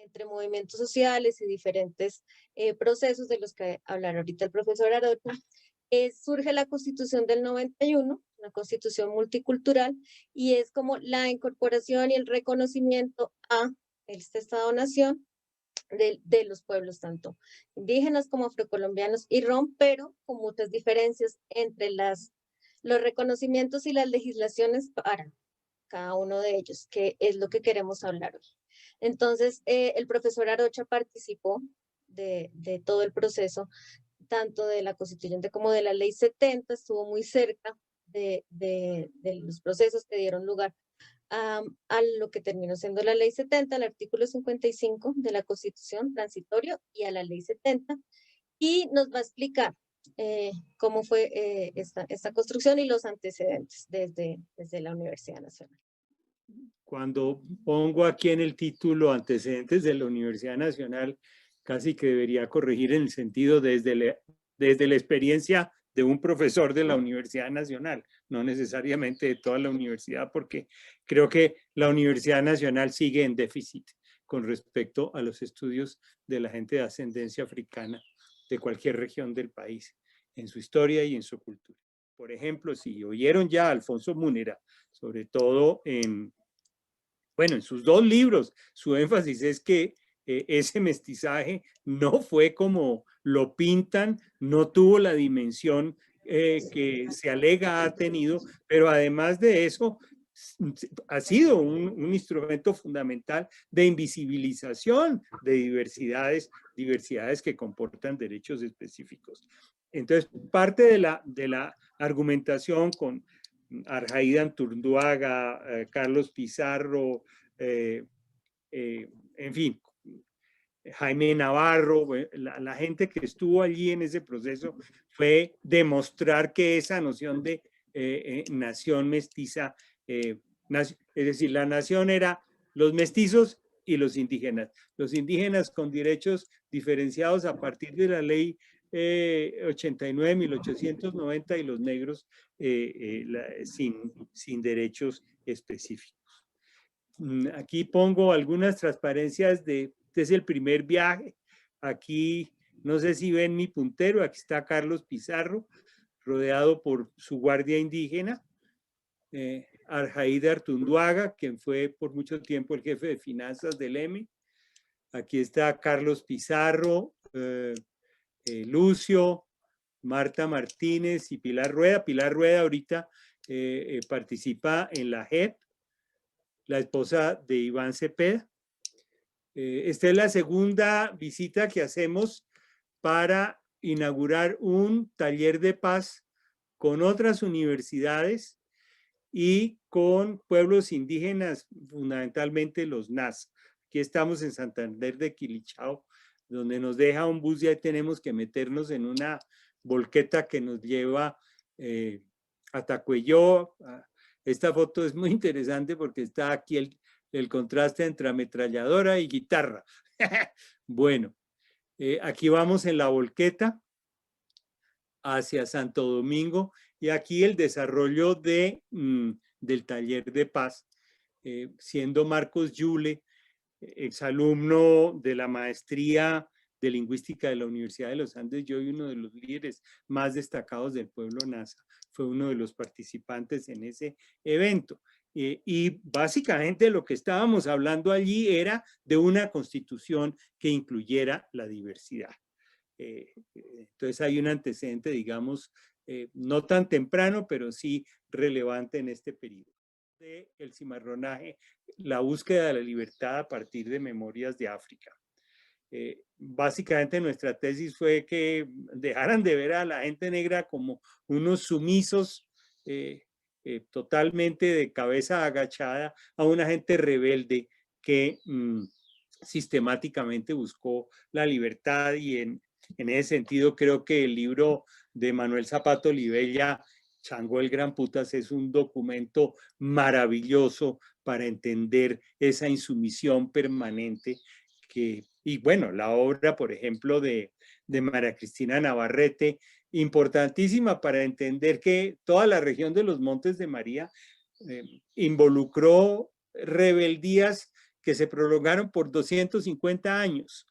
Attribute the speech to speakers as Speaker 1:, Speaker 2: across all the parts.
Speaker 1: entre movimientos sociales y diferentes procesos de los que hablará ahorita el profesor Arocha, surge la Constitución del 91, una constitución multicultural, y es como la incorporación y el reconocimiento a este Estado-nación de los pueblos, tanto indígenas como afrocolombianos y rom, pero con muchas diferencias entre los reconocimientos y las legislaciones para cada uno de ellos, que es lo que queremos hablar hoy. Entonces, el profesor Arocha participó de todo el proceso, tanto de la constituyente como de la ley 70, estuvo muy cerca de los procesos que dieron lugar a lo que terminó siendo la ley 70, el artículo 55 de la Constitución transitorio y a la ley 70, y nos va a explicar cómo fue esta construcción y los antecedentes desde la Universidad Nacional.
Speaker 2: Cuando pongo aquí en el título antecedentes de la Universidad Nacional, casi que debería corregir en el sentido desde la experiencia de un profesor de la Universidad Nacional, no necesariamente de toda la universidad, porque creo que la Universidad Nacional sigue en déficit con respecto a los estudios de la gente de ascendencia africana de cualquier región del país, en su historia y en su cultura. Por ejemplo, si oyeron ya a Alfonso Múnera, sobre todo en sus dos libros, su énfasis es que ese mestizaje no fue como lo pintan, no tuvo la dimensión que se alega ha tenido, pero además de eso, ha sido un instrumento fundamental de invisibilización de diversidades que comportan derechos específicos. Entonces, parte de la argumentación con Arjaída Anturduaga, Carlos Pizarro, en fin, Jaime Navarro, la gente que estuvo allí en ese proceso fue demostrar que esa noción de nación mestiza, es decir, la nación era los mestizos y los indígenas con derechos diferenciados a partir de la ley 89, 1890 y los negros sin derechos específicos. Aquí pongo algunas transparencias este es el primer viaje. Aquí, no sé si ven mi puntero, aquí está Carlos Pizarro, rodeado por su guardia indígena, Arjaída Artunduaga, quien fue por mucho tiempo el jefe de finanzas del EME. Aquí está Carlos Pizarro, Lucio, Marta Martínez y Pilar Rueda. Pilar Rueda ahorita participa en la JEP, la esposa de Iván Cepeda. Esta es la segunda visita que hacemos para inaugurar un taller de paz con otras universidades y con pueblos indígenas, fundamentalmente los NAS. Aquí estamos en Santander de Quilichao, donde nos deja un bus y ahí tenemos que meternos en una volqueta que nos lleva a Tacuelló. Esta foto es muy interesante porque está aquí el contraste entre ametralladora y guitarra. Bueno, aquí vamos en la volqueta hacia Santo Domingo y aquí el desarrollo del taller de paz, siendo Marcos Yule, exalumno de la maestría de lingüística de la Universidad de los Andes, yo y uno de los líderes más destacados del pueblo Nasa, fue uno de los participantes en ese evento. Y básicamente lo que estábamos hablando allí era de una constitución que incluyera la diversidad. Entonces hay un antecedente, digamos, no tan temprano, pero sí relevante en este periodo. El cimarronaje, la búsqueda de la libertad a partir de memorias de África. Básicamente nuestra tesis fue que dejaran de ver a la gente negra como unos sumisos, totalmente de cabeza agachada, a una gente rebelde que sistemáticamente buscó la libertad. Y en ese sentido creo que el libro de Manuel Zapato Olivella, Chango el Gran Putas, es un documento maravilloso para entender esa insumisión permanente y bueno, la obra, por ejemplo, de María Cristina Navarrete, importantísima para entender que toda la región de los Montes de María involucró rebeldías que se prolongaron por 250 años,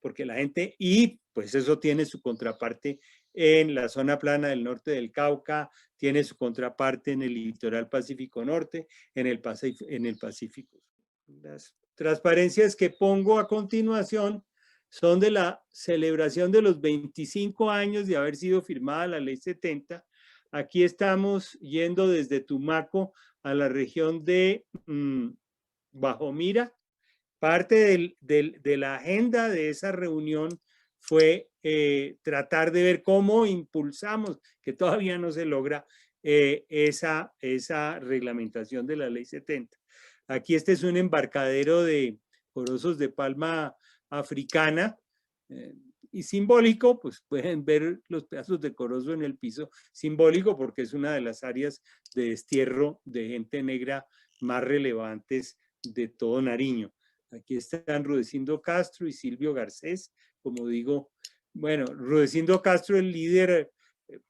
Speaker 2: porque la gente, y pues eso tiene su contraparte en la zona plana del norte del Cauca, tiene su contraparte en el litoral Pacífico Norte, en el Pacífico. Las transparencias que pongo a continuación son de la celebración de los 25 años de haber sido firmada la Ley 70. Aquí estamos yendo desde Tumaco a la región de Bajomira. Parte de la agenda de esa reunión fue tratar de ver cómo impulsamos, que todavía no se logra, esa reglamentación de la Ley 70. Aquí este es un embarcadero de corozos de palma africana, y simbólico, pues pueden ver los pedazos de corozo en el piso, simbólico porque es una de las áreas de destierro de gente negra más relevantes de todo Nariño. Aquí están Rudecindo Castro y Silvio Garcés, como digo. Bueno, Rudecindo Castro, el líder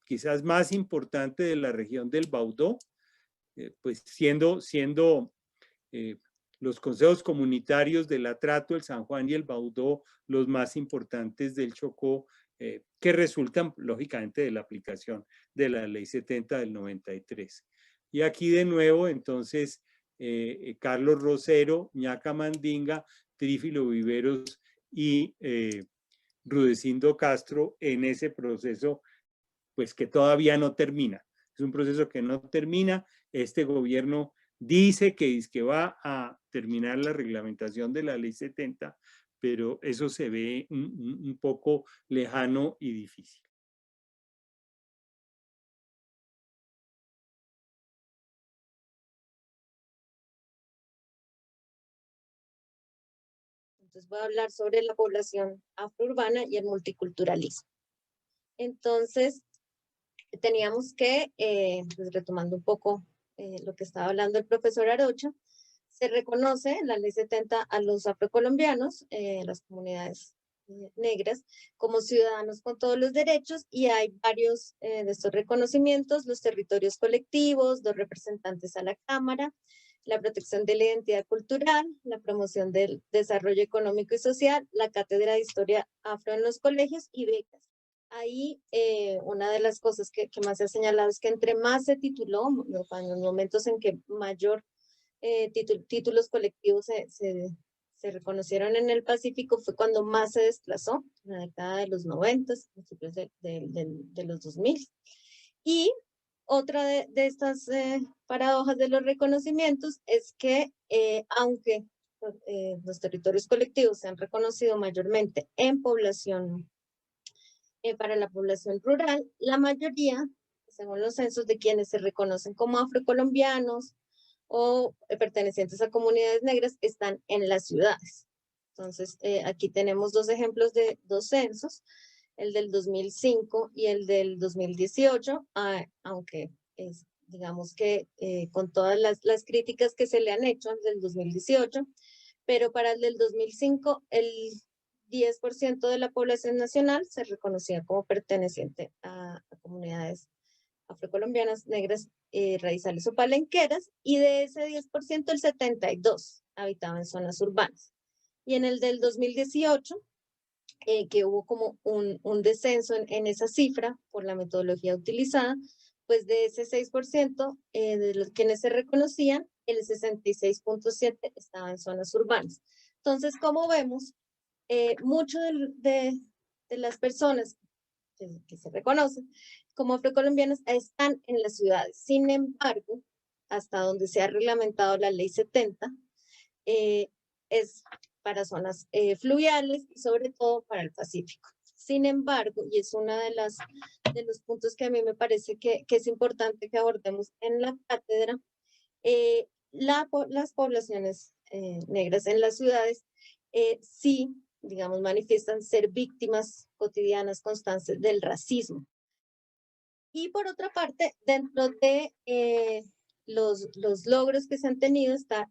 Speaker 2: quizás más importante de la región del Baudó, pues siendo los consejos comunitarios del Atrato, el San Juan y el Baudó los más importantes del Chocó, que resultan lógicamente de la aplicación de la Ley 70 del 93. Y aquí de nuevo, entonces, Carlos Rosero, Ñaca Mandinga, Trífilo Viveros y Rudecindo Castro en ese proceso, pues que todavía no termina. Es un proceso que no termina. Este gobierno dice que va a terminar la reglamentación de la Ley 70, pero eso se ve un poco lejano y difícil.
Speaker 1: Entonces voy a hablar sobre la población afrourbana y el multiculturalismo. Entonces, teníamos que, pues retomando un poco lo que estaba hablando el profesor Arocha, se reconoce en la Ley 70 a los afrocolombianos, las comunidades negras, como ciudadanos con todos los derechos, y hay varios de estos reconocimientos: los territorios colectivos, 2 representantes a la Cámara, la protección de la identidad cultural, la promoción del desarrollo económico y social, la cátedra de historia afro en los colegios y becas. Ahí una de las cosas que más se ha señalado es que entre más se tituló, en los momentos en que mayor títulos colectivos se reconocieron en el Pacífico, fue cuando más se desplazó, en la década de los 90, principios de los 2000. Y otra de estas paradojas de los reconocimientos es que aunque los territorios colectivos se han reconocido mayormente en población, para la población rural, la mayoría, según los censos, de quienes se reconocen como afrocolombianos o pertenecientes a comunidades negras están en las ciudades. Entonces, aquí tenemos 2 ejemplos de 2 censos, el del 2005 y el del 2018, aunque digamos que con todas las críticas que se le han hecho al del 2018, pero para el del 2005 el 10% de la población nacional se reconocía como perteneciente a comunidades afrocolombianas, negras, raizales o palenqueras, y de ese 10%, el 72% habitaba en zonas urbanas. Y en el del 2018, que hubo como un descenso en esa cifra por la metodología utilizada, pues de ese 6% de los quienes se reconocían, el 66.7% estaba en zonas urbanas. Entonces, como vemos, mucho de las personas que se reconocen como afrocolombianos están en las ciudades. Sin embargo, hasta donde se ha reglamentado la Ley 70, es para zonas fluviales y sobre todo para el Pacífico. Sin embargo, y es uno de los puntos que a mí me parece que es importante que abordemos en la cátedra, las poblaciones negras en las ciudades sí, digamos, manifiestan ser víctimas cotidianas constantes del racismo. Y por otra parte, dentro de los logros que se han tenido está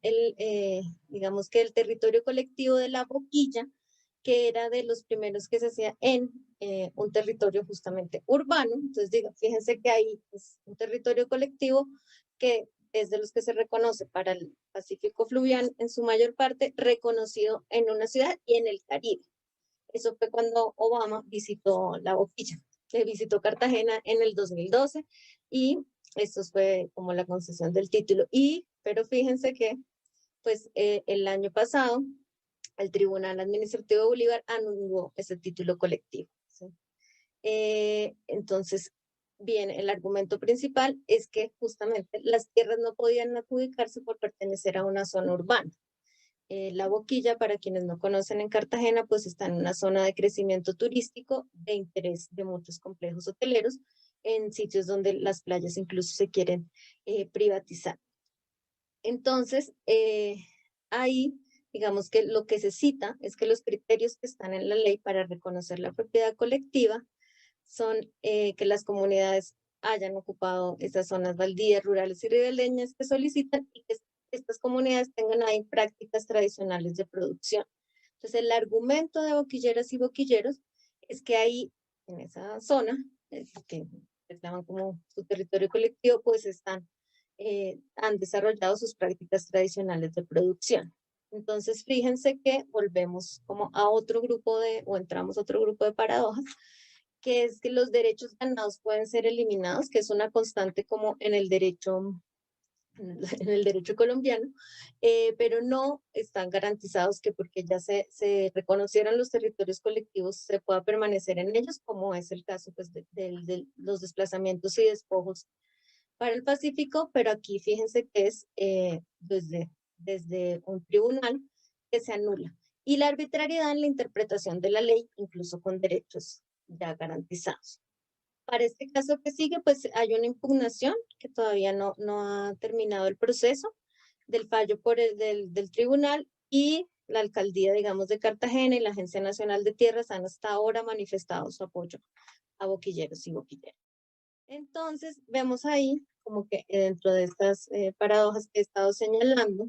Speaker 1: digamos que el territorio colectivo de La Boquilla, que era de los primeros que se hacía en un territorio justamente urbano. Entonces, fíjense que hay un territorio colectivo que es de los que se reconoce para el Pacífico fluvial en su mayor parte, reconocido en una ciudad y en el Caribe. Eso fue cuando Obama visitó La Boquilla, que visitó Cartagena en el 2012 y esto fue como la concesión del título. Pero fíjense que pues el año pasado el Tribunal Administrativo de Bolívar anuló ese título colectivo, ¿sí? Entonces, bien, el argumento principal es que justamente las tierras no podían adjudicarse por pertenecer a una zona urbana. La Boquilla, para quienes no conocen en Cartagena, pues está en una zona de crecimiento turístico de interés de muchos complejos hoteleros, en sitios donde las playas incluso se quieren privatizar. Entonces, ahí, digamos que lo que se cita es que los criterios que están en la ley para reconocer la propiedad colectiva son que las comunidades hayan ocupado esas zonas baldías, rurales y ribereñas que solicitan y que estas comunidades tengan ahí prácticas tradicionales de producción. Entonces, el argumento de boquilleras y boquilleros es que ahí, en esa zona, que reclaman como su territorio colectivo, pues han desarrollado sus prácticas tradicionales de producción. Entonces, fíjense que volvemos como a otro grupo o entramos a otro grupo de paradojas, que es que los derechos ganados pueden ser eliminados, que es una constante como en el derecho colombiano, pero no están garantizados que porque ya se reconocieron los territorios colectivos se pueda permanecer en ellos, como es el caso pues, de los desplazamientos y despojos para el Pacífico, pero aquí fíjense que es desde un tribunal que se anula. Y la arbitrariedad en la interpretación de la ley, incluso con derechos ya garantizados. Para este caso que sigue, pues hay una impugnación que todavía no ha terminado el proceso del fallo del tribunal y la alcaldía, digamos, de Cartagena y la Agencia Nacional de Tierras han hasta ahora manifestado su apoyo a boquilleros y boquilleras. Entonces, vemos ahí como que dentro de estas paradojas que he estado señalando,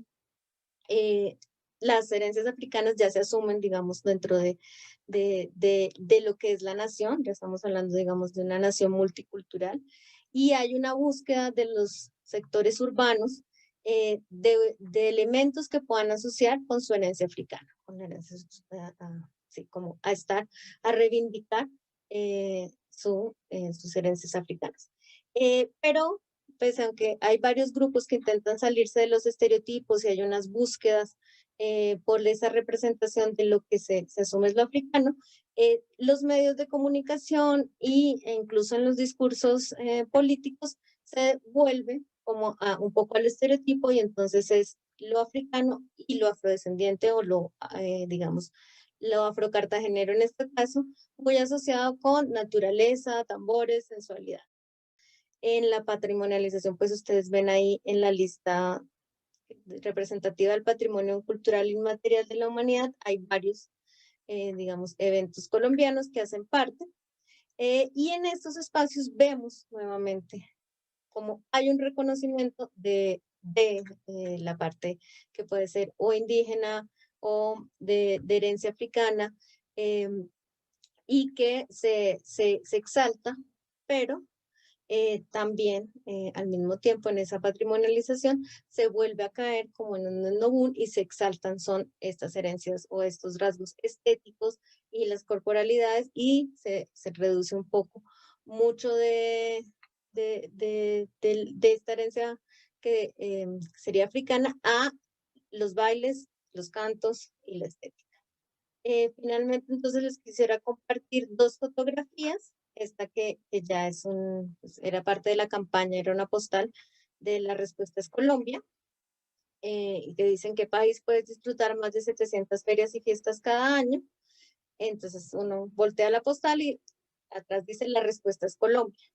Speaker 1: las herencias africanas ya se asumen, digamos, dentro de lo que es la nación, ya estamos hablando, digamos, de una nación multicultural, y hay una búsqueda de los sectores urbanos de elementos que puedan asociar con su herencia africana, con la herencia, sí, como a reivindicar sus herencias africanas. Pero pues aunque hay varios grupos que intentan salirse de los estereotipos y hay unas búsquedas por esa representación de lo que se asume es lo africano, los medios de comunicación e incluso en los discursos políticos se vuelve como un poco al estereotipo y entonces es lo africano y lo afrodescendiente o digamos, lo afrocartagenero en este caso, muy asociado con naturaleza, tambores, sensualidad. En la patrimonialización, pues ustedes ven ahí en la lista representativa del patrimonio cultural inmaterial de la humanidad, hay varios, digamos, eventos colombianos que hacen parte. Y en estos espacios vemos nuevamente como hay un reconocimiento de la parte que puede ser o indígena o de herencia africana y que se exalta, pero también al mismo tiempo en esa patrimonialización se vuelve a caer como en un nobún y se exaltan son estas herencias o estos rasgos estéticos y las corporalidades y se reduce un poco mucho de esta herencia que sería africana a los bailes, los cantos y la estética. Finalmente, entonces les quisiera compartir dos fotografías. Esta que ya pues, era parte de la campaña, era una postal de La Respuesta es Colombia, y que dicen qué país puedes disfrutar más de 700 ferias y fiestas cada año. Entonces uno voltea la postal y atrás dice La Respuesta es Colombia.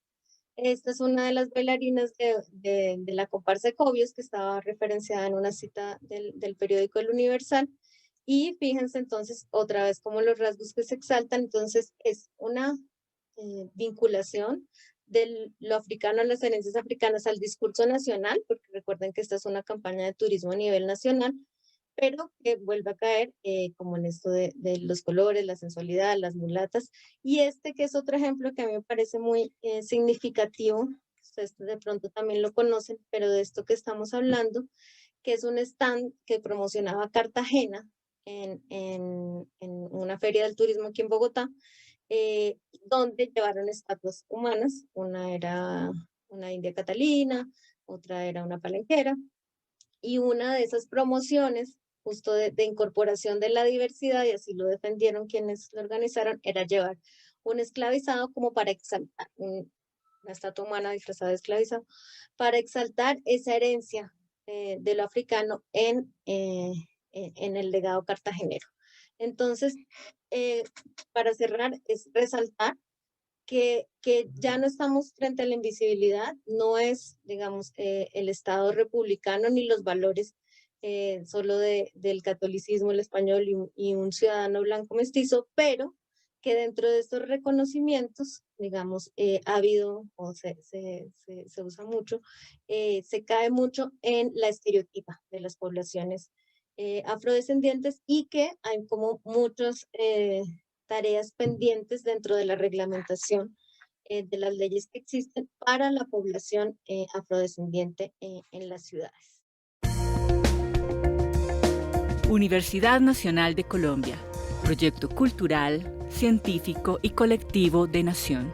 Speaker 1: Esta es una de las bailarinas de la comparsa de Cobios que estaba referenciada en una cita del periódico El Universal. Y fíjense entonces otra vez como los rasgos que se exaltan, entonces es una vinculación de lo africano a las herencias africanas al discurso nacional, porque recuerden que esta es una campaña de turismo a nivel nacional, pero que vuelve a caer como en esto de los colores, la sensualidad, las mulatas, y este que es otro ejemplo que a mí me parece muy significativo, ustedes de pronto también lo conocen, pero de esto que estamos hablando, que es un stand que promocionaba Cartagena en una feria del turismo aquí en Bogotá, donde llevaron estatuas humanas. Una era una India Catalina, otra era una palenquera, y una de esas promociones, justo de incorporación de la diversidad, y así lo defendieron quienes lo organizaron, era llevar un esclavizado como para exaltar, una estatua humana disfrazada de esclavizado, para exaltar esa herencia de lo africano en el legado cartagenero. Entonces, para cerrar, es resaltar que ya no estamos frente a la invisibilidad, no es, digamos, el Estado republicano ni los valores solo del catolicismo, el español y un ciudadano blanco mestizo, pero que dentro de estos reconocimientos, digamos, ha habido, o se usa mucho, se cae mucho en la estereotipa de las poblaciones afrodescendientes y que hay como muchas tareas pendientes dentro de la reglamentación de las leyes que existen para la población afrodescendiente en las ciudades.
Speaker 3: Universidad Nacional de Colombia, proyecto cultural, científico y colectivo de Nación.